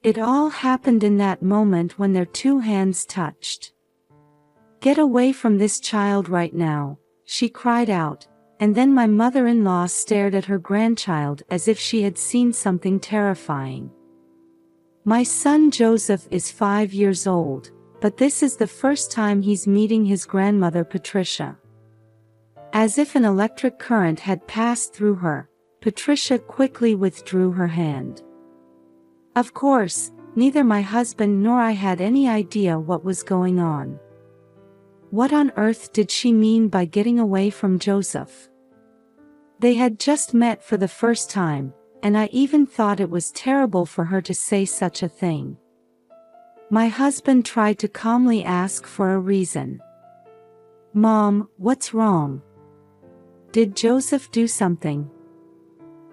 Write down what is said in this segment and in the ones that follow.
It all happened in that moment when their two hands touched. "Get away from this child right now," she cried out, and then my mother-in-law stared at her grandchild as if she had seen something terrifying. My son Joseph is 5 years old, but this is the first time he's meeting his grandmother Patricia. As if an electric current had passed through her, Patricia quickly withdrew her hand. Of course, neither my husband nor I had any idea what was going on. What on earth did she mean by getting away from Joseph? They had just met for the first time, and I even thought it was terrible for her to say such a thing. My husband tried to calmly ask for a reason. "Mom, what's wrong? Did Joseph do something?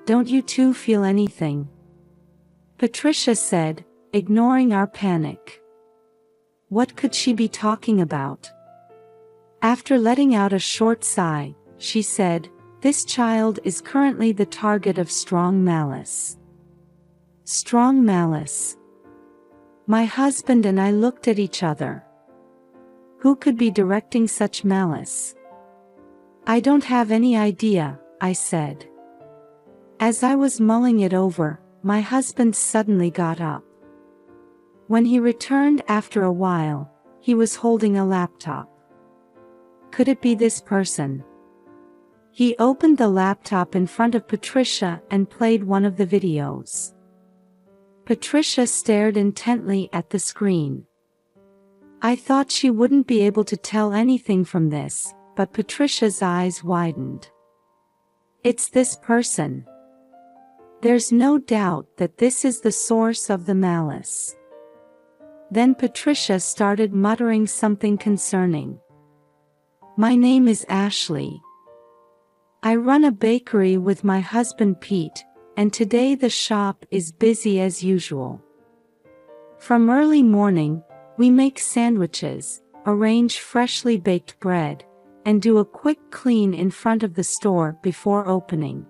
Don't you two feel anything?" Patricia said, ignoring our panic. What could she be talking about? After letting out a short sigh, she said, "This child is currently the target of strong malice." Strong malice. My husband and I looked at each other. Who could be directing such malice? "I don't have any idea," I said. As I was mulling it over, my husband suddenly got up. When he returned after a while, he was holding a laptop. Could it be this person? He opened the laptop in front of Patricia and played one of the videos. Patricia stared intently at the screen. I thought she wouldn't be able to tell anything from this, but Patricia's eyes widened. It's this person. There's no doubt that this is the source of the malice. Then Patricia started muttering something concerning. "My name is Ashley. I run a bakery with my husband Pete, and today the shop is busy as usual. From early morning, we make sandwiches, arrange freshly baked bread, and do a quick clean in front of the store before opening.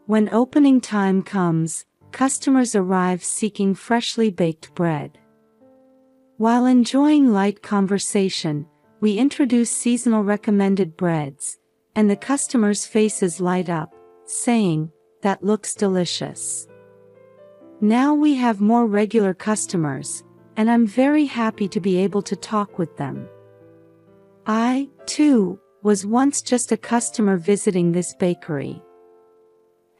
When opening time comes, customers arrive seeking freshly baked bread. While enjoying light conversation, we introduce seasonal recommended breads, and the customers' faces light up, saying, 'That looks delicious.' Now we have more regular customers, and I'm very happy to be able to talk with them. I, too, was once just a customer visiting this bakery.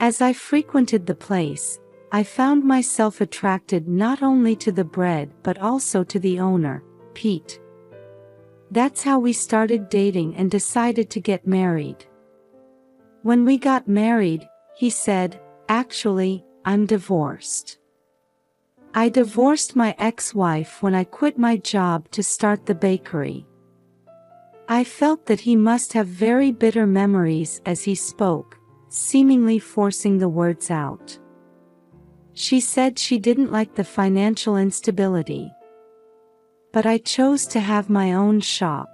As I frequented the place, I found myself attracted not only to the bread but also to the owner, Pete. That's how we started dating and decided to get married. When we got married, he said, 'Actually, I'm divorced. I divorced my ex-wife when I quit my job to start the bakery.' I felt that he must have very bitter memories as he spoke, seemingly forcing the words out. She said she didn't like the financial instability. But I chose to have my own shop.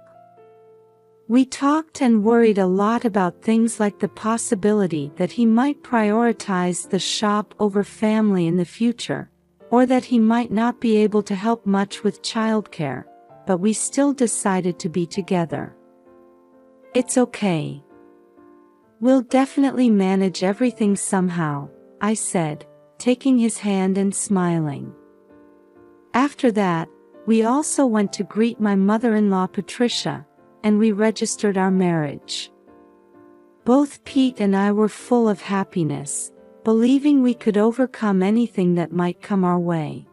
We talked and worried a lot about things like the possibility that he might prioritize the shop over family in the future, or that he might not be able to help much with childcare, but we still decided to be together. It's okay. We'll definitely manage everything somehow, I said, taking his hand and smiling. After that, we also went to greet my mother-in-law Patricia, and we registered our marriage. Both Pete and I were full of happiness, believing we could overcome anything that might come our way.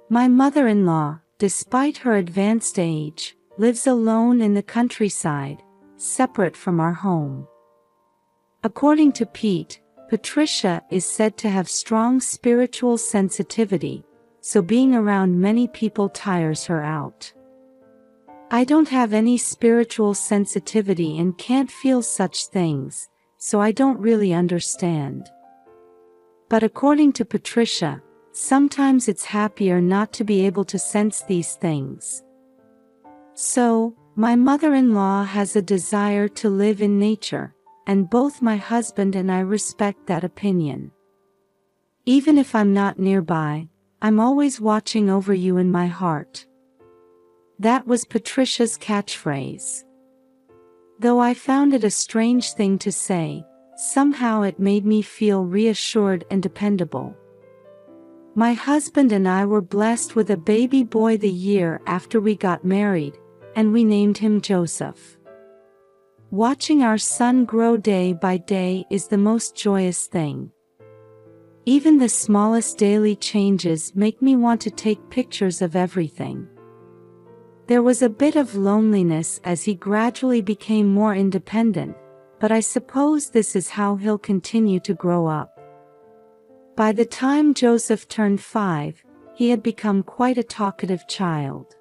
My mother-in-law, despite her advanced age, lives alone in the countryside, separate from our home. According to Pete, Patricia is said to have strong spiritual sensitivity, so being around many people tires her out. I don't have any spiritual sensitivity and can't feel such things, so I don't really understand. But according to Patricia, sometimes it's happier not to be able to sense these things. So, my mother-in-law has a desire to live in nature, and both my husband and I respect that opinion. Even if I'm not nearby, I'm always watching over you in my heart. That was Patricia's catchphrase. Though I found it a strange thing to say, somehow it made me feel reassured and dependable. My husband and I were blessed with a baby boy the year after we got married, and we named him Joseph. Watching our son grow day by day is the most joyous thing. Even the smallest daily changes make me want to take pictures of everything. There was a bit of loneliness as he gradually became more independent, but I suppose this is how he'll continue to grow up. By the time Joseph turned 5, he had become quite a talkative child.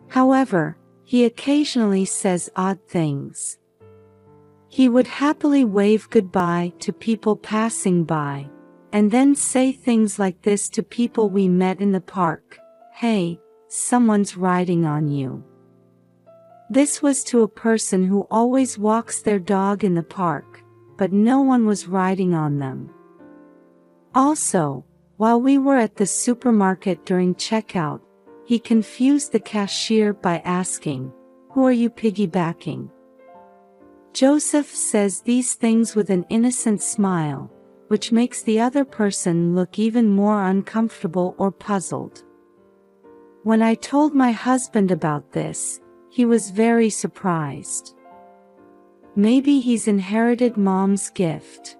However, he occasionally says odd things. He would happily wave goodbye to people passing by, and then say things like this to people we met in the park: "Hey, someone's riding on you." This was to a person who always walks their dog in the park, but no one was riding on them. Also, while we were at the supermarket during checkout, he confused the cashier by asking, "Who are you piggybacking?" Joseph says these things with an innocent smile, which makes the other person look even more uncomfortable or puzzled. When I told my husband about this, he was very surprised. Maybe he's inherited Mom's gift.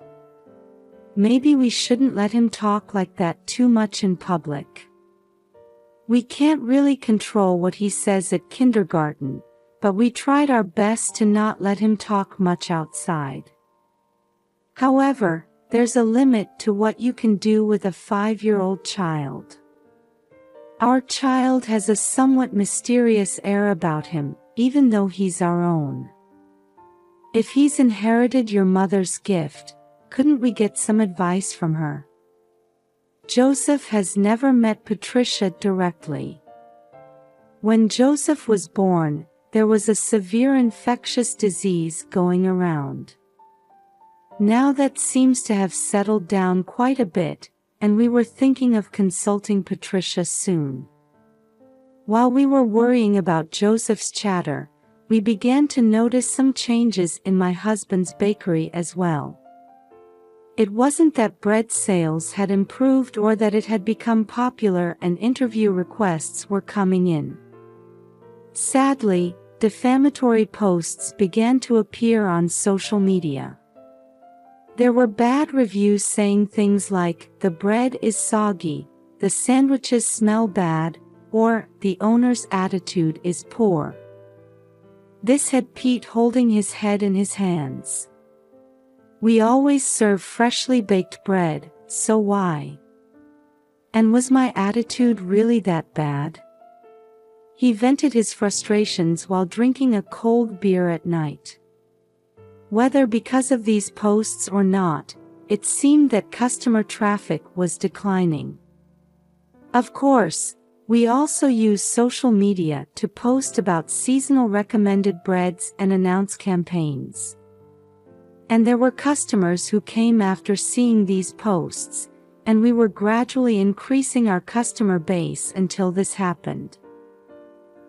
Maybe we shouldn't let him talk like that too much in public. We can't really control what he says at kindergarten, but we tried our best to not let him talk much outside. However, there's a limit to what you can do with a 5-year-old child. Our child has a somewhat mysterious air about him, even though he's our own. If he's inherited your mother's gift, couldn't we get some advice from her? Joseph has never met Patricia directly. When Joseph was born, there was a severe infectious disease going around. Now that seems to have settled down quite a bit, and we were thinking of consulting Patricia soon. While we were worrying about Joseph's chatter, we began to notice some changes in my husband's bakery as well. It wasn't that bread sales had improved or that it had become popular and interview requests were coming in. Sadly, defamatory posts began to appear on social media. There were bad reviews saying things like, "The bread is soggy," "The sandwiches smell bad," or "The owner's attitude is poor." This had Pete holding his head in his hands. "We always serve freshly baked bread, so why? And was my attitude really that bad?" He vented his frustrations while drinking a cold beer at night. Whether because of these posts or not, it seemed that customer traffic was declining. Of course, we also use social media to post about seasonal recommended breads and announce campaigns. And there were customers who came after seeing these posts, and we were gradually increasing our customer base until this happened.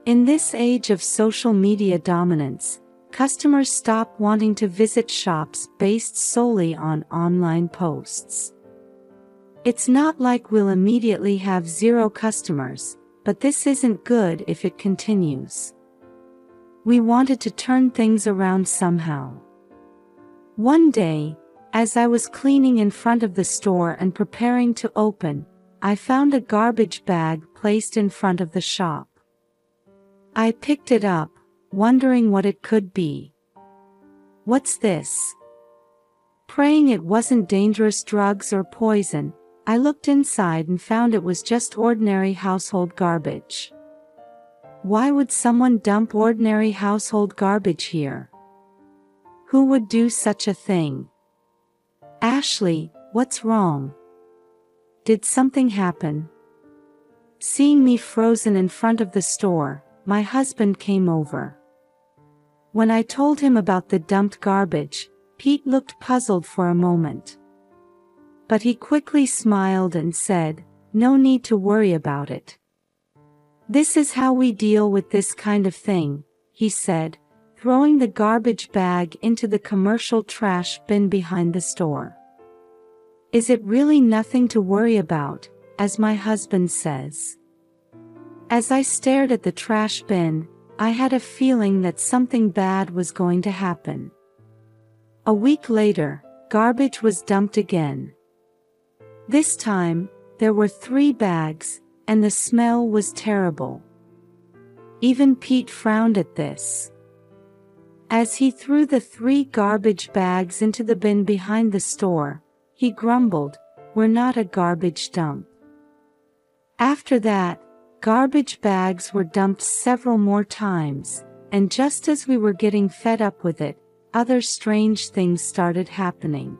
In this age of social media dominance, customers stop wanting to visit shops based solely on online posts. It's not like we'll immediately have 0 customers, but this isn't good if it continues. We wanted to turn things around somehow. One day, as I was cleaning in front of the store and preparing to open, I found a garbage bag placed in front of the shop. I picked it up, wondering what it could be. "What's this?" Praying it wasn't dangerous drugs or poison, I looked inside and found it was just ordinary household garbage. Why would someone dump ordinary household garbage here? Who would do such a thing? "Ashley, what's wrong? Did something happen?" Seeing me frozen in front of the store, my husband came over. When I told him about the dumped garbage, Pete looked puzzled for a moment. But he quickly smiled and said, No need to worry about it. This is how we deal with this kind of thing, he said, throwing the garbage bag into the commercial trash bin behind the store. Is it really nothing to worry about, as my husband says? As I stared at the trash bin, I had a feeling that something bad was going to happen. A week later, garbage was dumped again. This time, there were 3 bags, and the smell was terrible. Even Pete frowned at this. As he threw the 3 garbage bags into the bin behind the store, he grumbled, "We're not a garbage dump." After that, garbage bags were dumped several more times, and just as we were getting fed up with it, other strange things started happening.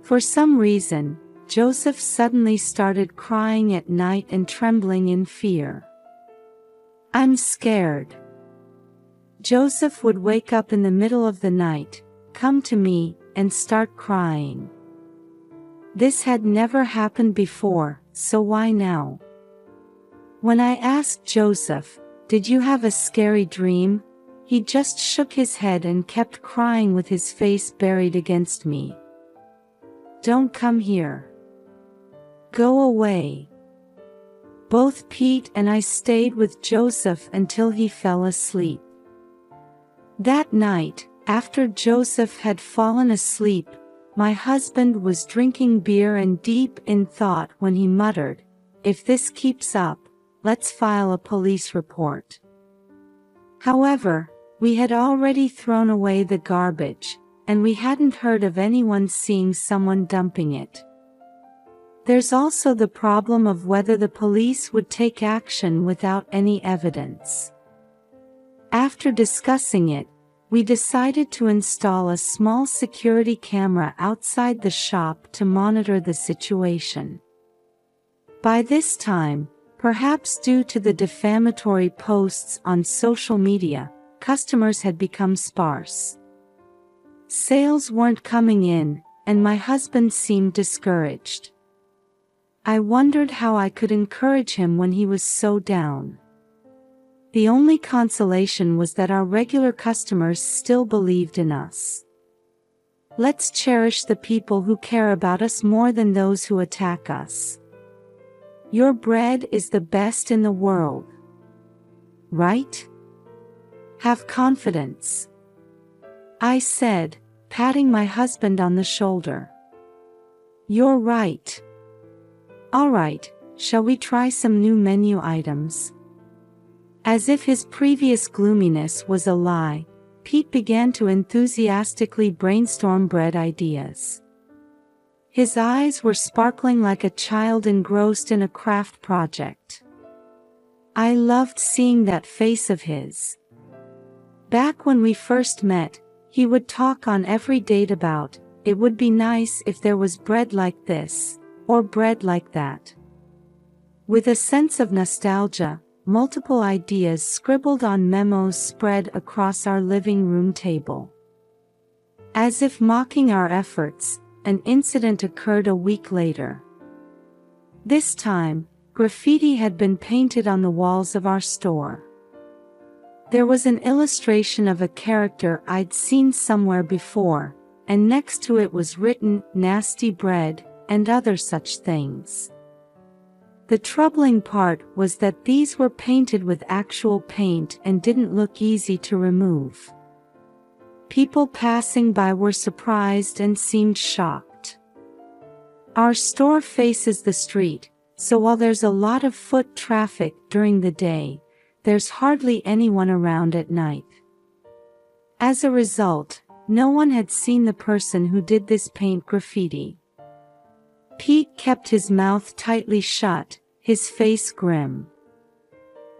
For some reason, Joseph suddenly started crying at night and trembling in fear. "I'm scared." Joseph would wake up in the middle of the night, come to me, and start crying. This had never happened before, so why now? When I asked Joseph, "Did you have a scary dream?" he just shook his head and kept crying with his face buried against me. "Don't come here. Go away." Both Pete and I stayed with Joseph until he fell asleep. That night, after Joseph had fallen asleep, my husband was drinking beer and deep in thought when he muttered, "If this keeps up, let's file a police report." However, we had already thrown away the garbage, and we hadn't heard of anyone seeing someone dumping it. There's also the problem of whether the police would take action without any evidence. After discussing it, we decided to install a small security camera outside the shop to monitor the situation. By this time, perhaps due to the defamatory posts on social media, customers had become sparse. Sales weren't coming in, and my husband seemed discouraged. I wondered how I could encourage him when he was so down. The only consolation was that our regular customers still believed in us. Let's cherish the people who care about us more than those who attack us. Your bread is the best in the world. Right? Have confidence, I said, patting my husband on the shoulder. You're right. All right, shall we try some new menu items? As if his previous gloominess was a lie, Pete began to enthusiastically brainstorm bread ideas. His eyes were sparkling like a child engrossed in a craft project. I loved seeing that face of his. Back when we first met, he would talk on every date about, "It would be nice if there was bread like this, or bread like that." With a sense of nostalgia, multiple ideas scribbled on memos spread across our living room table. As if mocking our efforts, an incident occurred a week later. This time, graffiti had been painted on the walls of our store. There was an illustration of a character I'd seen somewhere before, and next to it was written, "Nasty bread," and other such things. The troubling part was that these were painted with actual paint and didn't look easy to remove. People passing by were surprised and seemed shocked. Our store faces the street, so while there's a lot of foot traffic during the day, there's hardly anyone around at night. As a result, no one had seen the person who did this paint graffiti. Pete kept his mouth tightly shut, his face grim.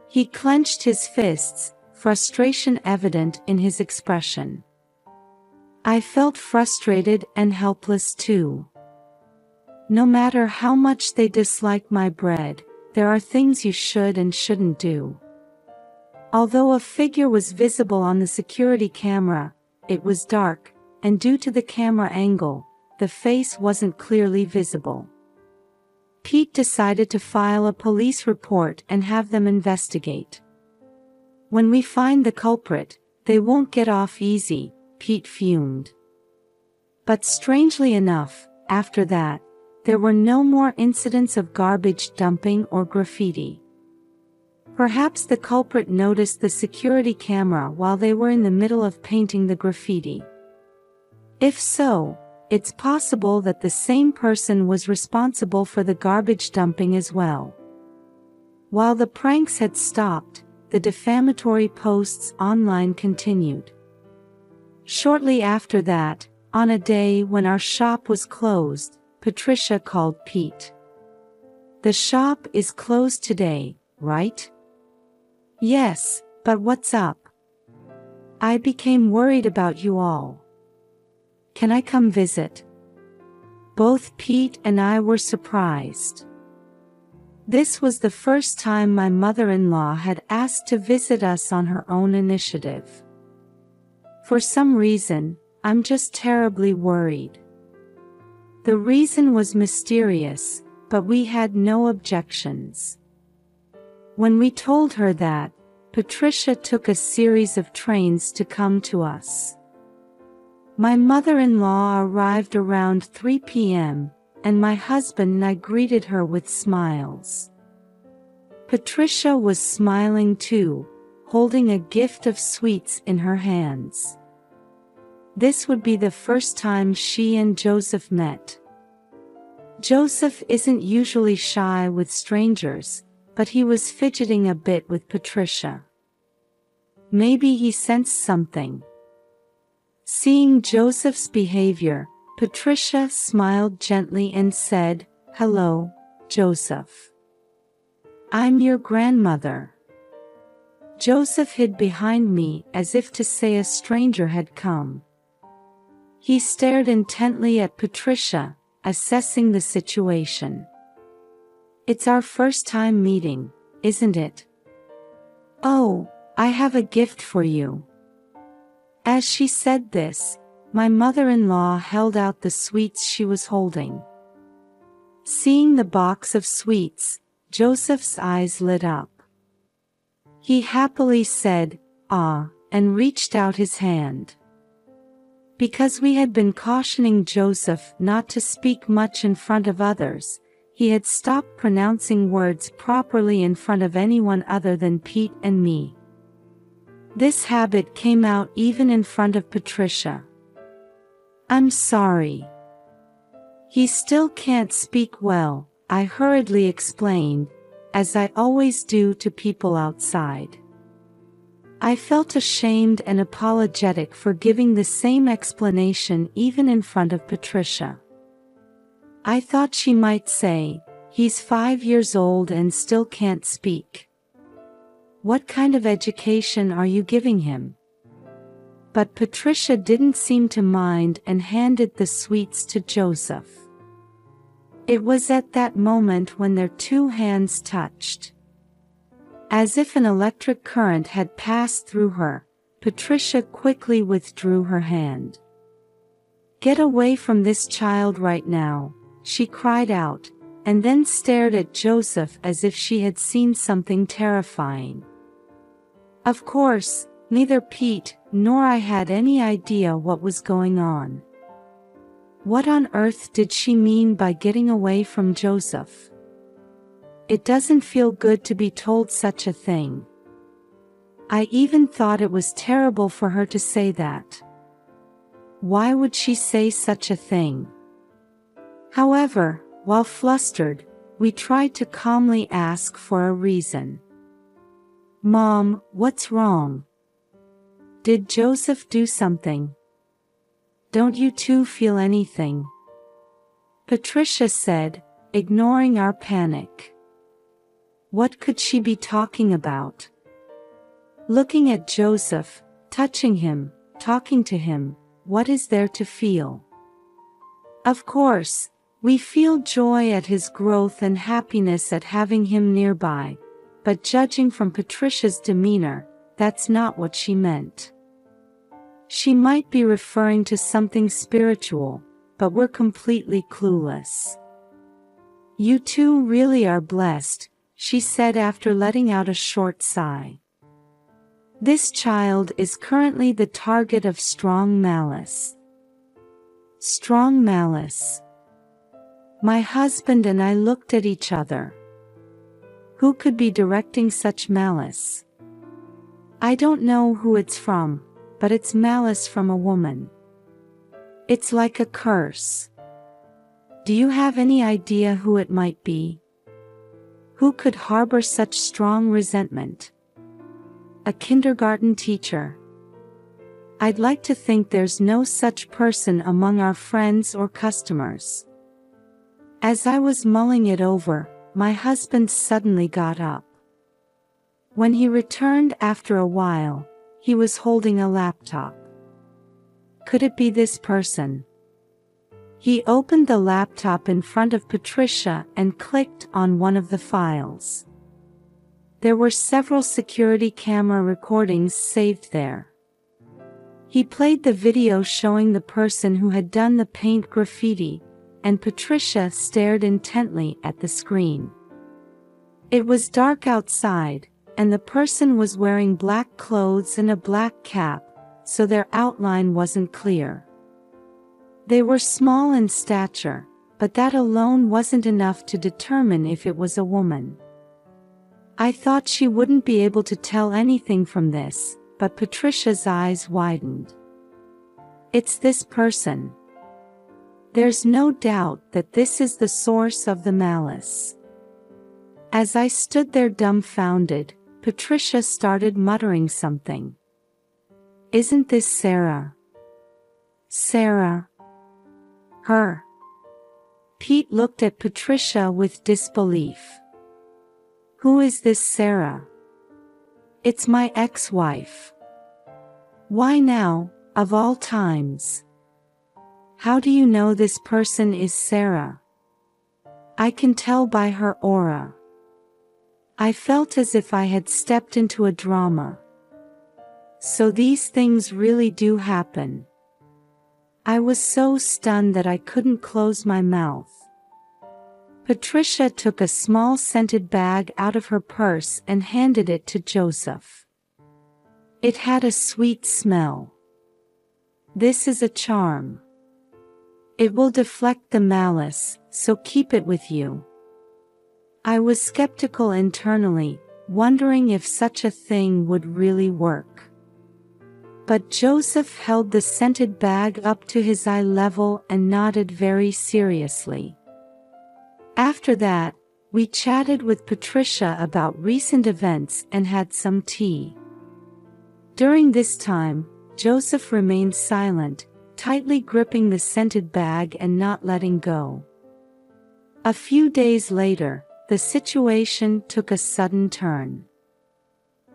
He clenched his fists, frustration evident in his expression. I felt frustrated and helpless too. No matter how much they dislike my bread, there are things you should and shouldn't do. Although a figure was visible on the security camera, it was dark, and due to the camera angle, the face wasn't clearly visible. Pete decided to file a police report and have them investigate. When we find the culprit, they won't get off easy, Pete fumed. But strangely enough, after that, there were no more incidents of garbage dumping or graffiti. Perhaps the culprit noticed the security camera while they were in the middle of painting the graffiti. If so, it's possible that the same person was responsible for the garbage dumping as well. While the pranks had stopped, the defamatory posts online continued. Shortly after that, on a day when our shop was closed, Patricia called Pete. "The shop is closed today, right?" "Yes, but what's up? I became worried about you all. Can I come visit?" Both Pete and I were surprised. This was the first time my mother-in-law had asked to visit us on her own initiative. For some reason, I'm just terribly worried. The reason was mysterious, but we had no objections. When we told her that, Patricia took a series of trains to come to us. My mother-in-law arrived around 3 p.m., and my husband and I greeted her with smiles. Patricia was smiling too, holding a gift of sweets in her hands. This would be the first time she and Joseph met. Joseph isn't usually shy with strangers, but he was fidgeting a bit with Patricia. Maybe he sensed something. Seeing Joseph's behavior, Patricia smiled gently and said, "Hello, Joseph. I'm your grandmother." Joseph hid behind me as if to say a stranger had come. He stared intently at Patricia, assessing the situation. "It's our first time meeting, isn't it? Oh, I have a gift for you." As she said this, my mother-in-law held out the sweets she was holding. Seeing the box of sweets, Joseph's eyes lit up. He happily said, "Ah," and reached out his hand. Because we had been cautioning Joseph not to speak much in front of others, he had stopped pronouncing words properly in front of anyone other than Pete and me. This habit came out even in front of Patricia. "I'm sorry. He still can't speak well," I hurriedly explained, as I always do to people outside. I felt ashamed and apologetic for giving the same explanation even in front of Patricia. I thought she might say, "He's 5 years old and still can't speak. What kind of education are you giving him?" But Patricia didn't seem to mind and handed the sweets to Joseph. It was at that moment when their two hands touched. As if an electric current had passed through her, Patricia quickly withdrew her hand. "Get away from this child right now," she cried out, and then stared at Joseph as if she had seen something terrifying. Of course, neither Pete nor I had any idea what was going on. What on earth did she mean by getting away from Joseph? It doesn't feel good to be told such a thing. I even thought it was terrible for her to say that. Why would she say such a thing? However, while flustered, we tried to calmly ask for a reason. "Mom, what's wrong? Did Joseph do something? Don't you two feel anything?" Patricia said, ignoring our panic. What could she be talking about? Looking at Joseph, touching him, talking to him, what is there to feel? Of course, we feel joy at his growth and happiness at having him nearby, but judging from Patricia's demeanor, that's not what she meant. She might be referring to something spiritual, but we're completely clueless. You two really are blessed, she said after letting out a short sigh. This child is currently the target of strong malice. Strong malice. My husband and I looked at each other. Who could be directing such malice? I don't know who it's from, but it's malice from a woman. It's like a curse. Do you have any idea who it might be? Who could harbor such strong resentment? A kindergarten teacher. I'd like to think there's no such person among our friends or customers. As I was mulling it over, my husband suddenly got up. When he returned after a while, he was holding a laptop. Could it be this person? He opened the laptop in front of Patricia and clicked on one of the files. There were several security camera recordings saved there. He played the video showing the person who had done the paint graffiti, and Patricia stared intently at the screen. It was dark outside, and the person was wearing black clothes and a black cap, so their outline wasn't clear. They were small in stature, but that alone wasn't enough to determine if it was a woman. I thought she wouldn't be able to tell anything from this, but Patricia's eyes widened. It's this person. There's no doubt that this is the source of the malice. As I stood there dumbfounded, Patricia started muttering something. Isn't this Sarah? Sarah. Her. Pete looked at Patricia with disbelief. Who is this Sarah? It's my ex-wife. Why now, of all times? How do you know this person is Sarah? I can tell by her aura. I felt as if I had stepped into a drama. So these things really do happen. I was so stunned that I couldn't close my mouth. Patricia took a small scented bag out of her purse and handed it to Joseph. It had a sweet smell. This is a charm. It will deflect the malice, so keep it with you. I was skeptical internally, wondering if such a thing would really work. But Joseph held the scented bag up to his eye level and nodded very seriously. After that, we chatted with Patricia about recent events and had some tea. During this time, Joseph remained silent, tightly gripping the scented bag and not letting go. A few days later, the situation took a sudden turn.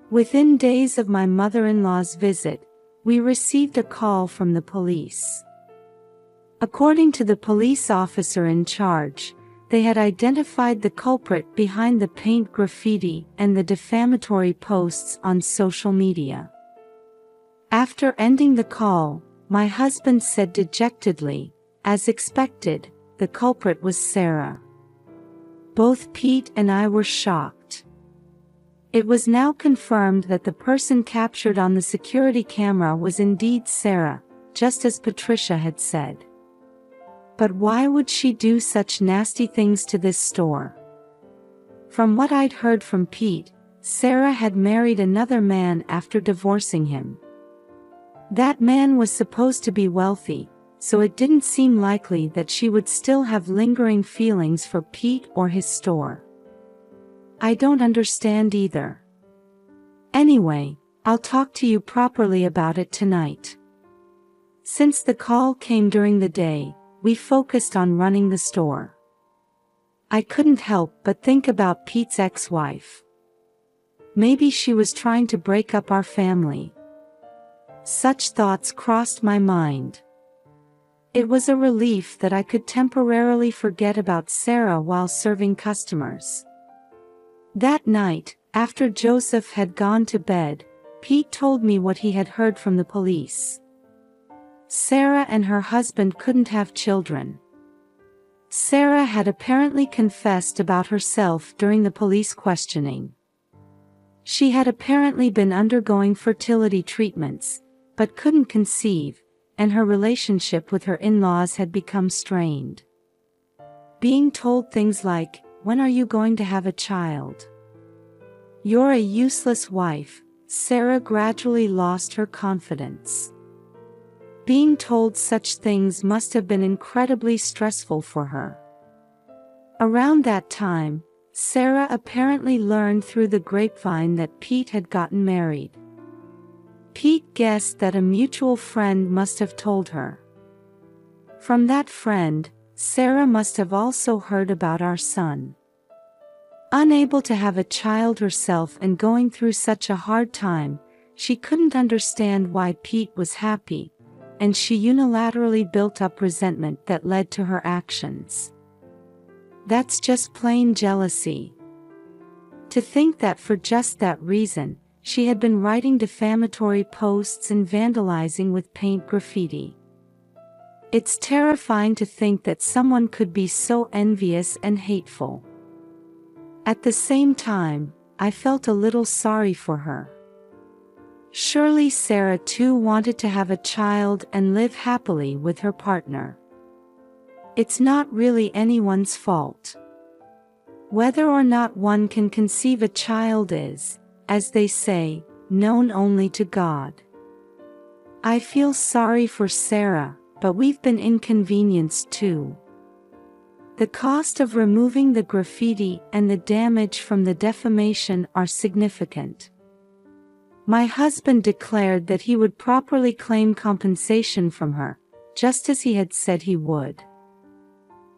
Within days of my mother-in-law's visit, we received a call from the police. According to the police officer in charge, they had identified the culprit behind the paint graffiti and the defamatory posts on social media. After ending the call, my husband said dejectedly, as expected, the culprit was Sarah. Both Pete and I were shocked. It was now confirmed that the person captured on the security camera was indeed Sarah, just as Patricia had said. But why would she do such nasty things to this store? From what I'd heard from Pete, Sarah had married another man after divorcing him. That man was supposed to be wealthy, so it didn't seem likely that she would still have lingering feelings for Pete or his store. I don't understand either. Anyway, I'll talk to you properly about it tonight. Since the call came during the day, we focused on running the store. I couldn't help but think about Pete's ex-wife. Maybe she was trying to break up our family. Such thoughts crossed my mind. It was a relief that I could temporarily forget about Sarah while serving customers. That night, after Joseph had gone to bed, Pete told me what he had heard from the police. Sarah and her husband couldn't have children. Sarah had apparently confessed about herself during the police questioning. She had apparently been undergoing fertility treatments, but couldn't conceive, and her relationship with her in-laws had become strained. Being told things like, "When are you going to have a child? You're a useless wife," Sarah gradually lost her confidence. Being told such things must have been incredibly stressful for her. Around that time, Sarah apparently learned through the grapevine that Pete had gotten married. Pete guessed that a mutual friend must have told her. From that friend, Sarah must have also heard about our son. Unable to have a child herself and going through such a hard time, she couldn't understand why Pete was happy, and she unilaterally built up resentment that led to her actions. That's just plain jealousy. To think that for just that reason, she had been writing defamatory posts and vandalizing with paint graffiti. It's terrifying to think that someone could be so envious and hateful. At the same time, I felt a little sorry for her. Surely Sarah too wanted to have a child and live happily with her partner. It's not really anyone's fault. Whether or not one can conceive a child is, as they say, known only to God. I feel sorry for Sarah, but we've been inconvenienced too. The cost of removing the graffiti and the damage from the defamation are significant. My husband declared that he would properly claim compensation from her, just as he had said he would.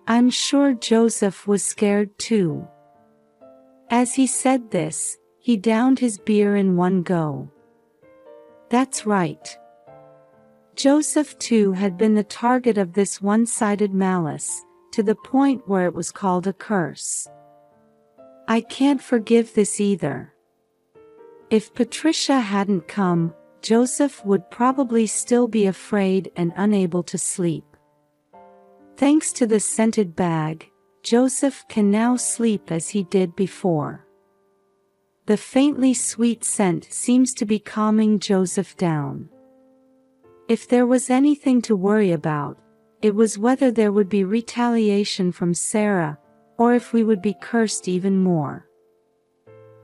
I'm sure Joseph was scared too. As he said this, he downed his beer in one go. That's right. Joseph too had been the target of this one-sided malice, to the point where it was called a curse. I can't forgive this either. If Patricia hadn't come, Joseph would probably still be afraid and unable to sleep. Thanks to the scented bag, Joseph can now sleep as he did before. The faintly sweet scent seems to be calming Joseph down. If there was anything to worry about, it was whether there would be retaliation from Sarah, or if we would be cursed even more.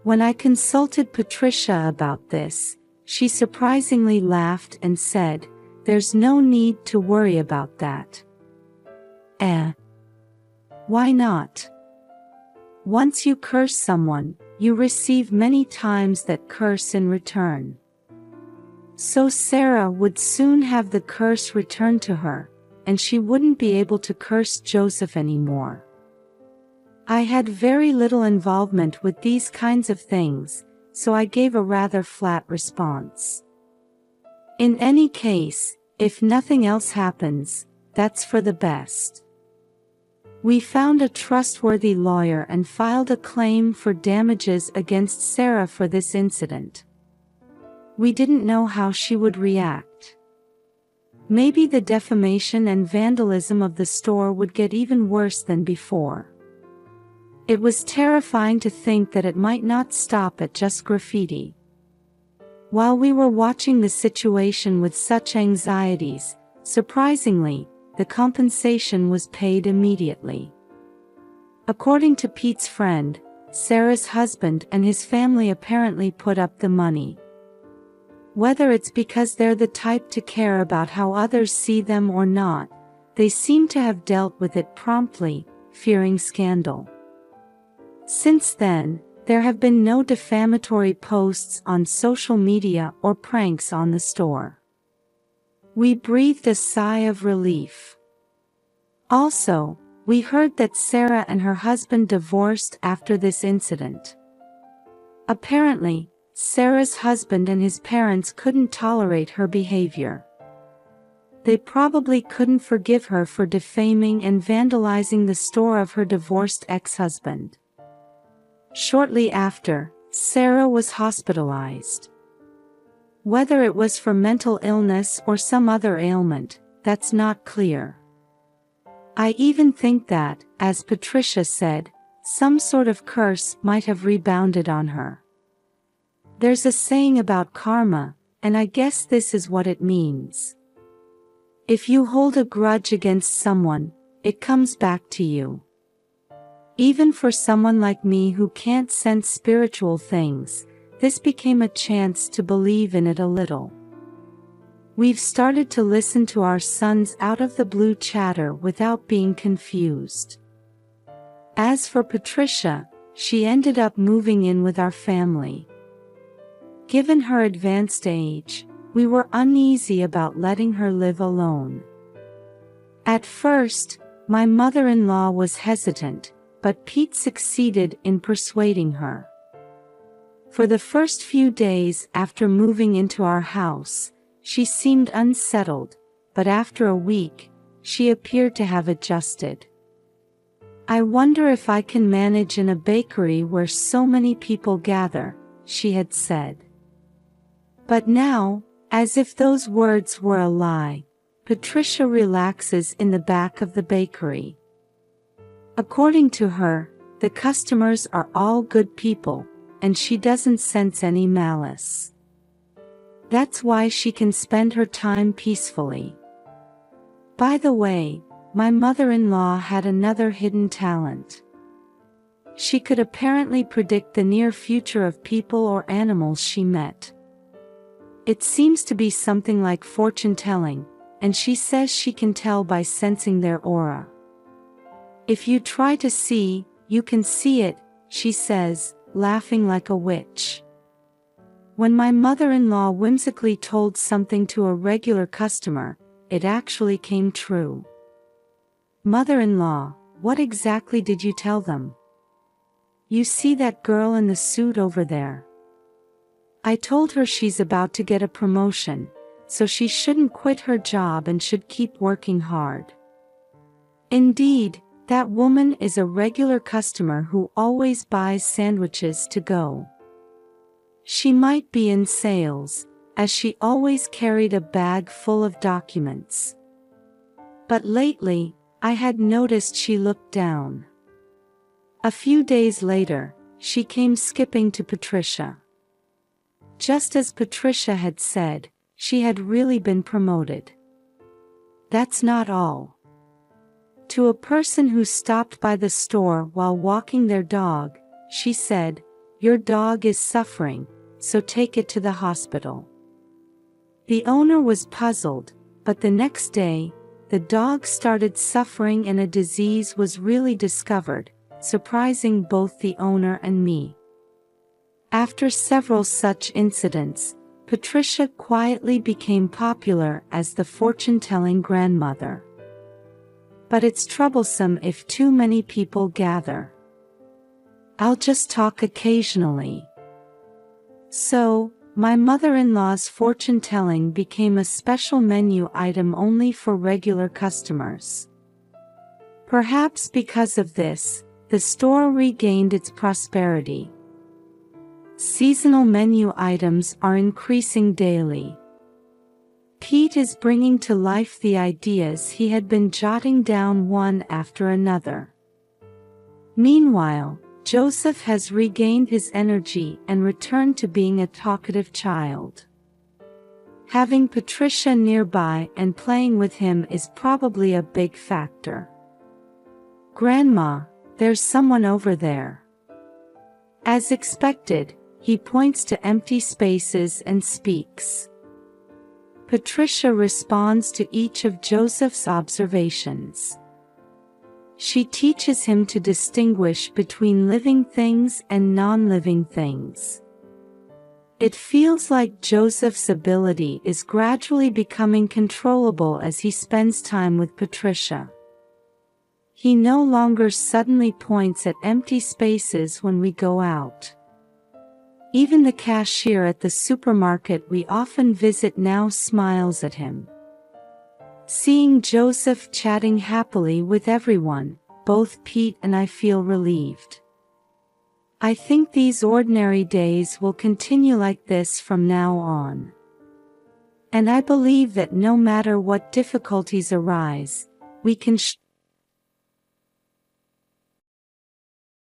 When I consulted Patricia about this, she surprisingly laughed and said, "There's no need to worry about that." Why not? Once you curse someone, you receive many times that curse in return. So Sarah would soon have the curse returned to her, and she wouldn't be able to curse Joseph anymore. I had very little involvement with these kinds of things, so I gave a rather flat response. In any case, if nothing else happens, that's for the best. We found a trustworthy lawyer and filed a claim for damages against Sarah for this incident. We didn't know how she would react. Maybe the defamation and vandalism of the store would get even worse than before. It was terrifying to think that it might not stop at just graffiti. While we were watching the situation with such anxieties, surprisingly, the compensation was paid immediately. According to Pete's friend, Sarah's husband and his family apparently put up the money. Whether it's because they're the type to care about how others see them or not, they seem to have dealt with it promptly, fearing scandal. Since then, there have been no defamatory posts on social media or pranks on the store. We breathed a sigh of relief. Also, we heard that Sarah and her husband divorced after this incident. Apparently, Sarah's husband and his parents couldn't tolerate her behavior. They probably couldn't forgive her for defaming and vandalizing the store of her divorced ex-husband. Shortly after, Sarah was hospitalized. Whether it was for mental illness or some other ailment, that's not clear. I even think that, as Patricia said, some sort of curse might have rebounded on her. There's a saying about karma, and I guess this is what it means. If you hold a grudge against someone, it comes back to you. Even for someone like me who can't sense spiritual things, this became a chance to believe in it a little. We've started to listen to our son's out-of-the-blue chatter without being confused. As for Patricia, she ended up moving in with our family. Given her advanced age, we were uneasy about letting her live alone. At first, my mother-in-law was hesitant, but Pete succeeded in persuading her. For the first few days after moving into our house, she seemed unsettled, but after a week, she appeared to have adjusted. I wonder if I can manage in a bakery where so many people gather, she had said. But now, as if those words were a lie, Patricia relaxes in the back of the bakery. According to her, the customers are all good people, and she doesn't sense any malice. That's why she can spend her time peacefully. By the way, my mother-in-law had another hidden talent. She could apparently predict the near future of people or animals she met. It seems to be something like fortune-telling, and she says she can tell by sensing their aura. If you try to see, you can see it, she says, laughing like a witch. When my mother-in-law whimsically told something to a regular customer, it actually came true. Mother-in-law, what exactly did you tell them? You see that girl in the suit over there? I told her she's about to get a promotion, so she shouldn't quit her job and should keep working hard. Indeed, that woman is a regular customer who always buys sandwiches to go. She might be in sales, as she always carried a bag full of documents. But lately, I had noticed she looked down. A few days later, she came skipping to Patricia. Just as Patricia had said, she had really been promoted. That's not all. To a person who stopped by the store while walking their dog, she said, "Your dog is suffering, so take it to the hospital." The owner was puzzled, but the next day, the dog started suffering and a disease was really discovered, surprising both the owner and me. After several such incidents, Patricia quietly became popular as the fortune-telling grandmother. But it's troublesome if too many people gather. I'll just talk occasionally. So, my mother-in-law's fortune-telling became a special menu item only for regular customers. Perhaps because of this, the store regained its prosperity. Seasonal menu items are increasing daily. Pete is bringing to life the ideas he had been jotting down one after another. Meanwhile, Joseph has regained his energy and returned to being a talkative child. Having Patricia nearby and playing with him is probably a big factor. "Grandma, there's someone over there." As expected, he points to empty spaces and speaks. Patricia responds to each of Joseph's observations. She teaches him to distinguish between living things and non-living things. It feels like Joseph's ability is gradually becoming controllable as he spends time with Patricia. He no longer suddenly points at empty spaces when we go out. Even the cashier at the supermarket we often visit now smiles at him. Seeing Joseph chatting happily with everyone, both Pete and I feel relieved. I think these ordinary days will continue like this from now on. And I believe that no matter what difficulties arise, we can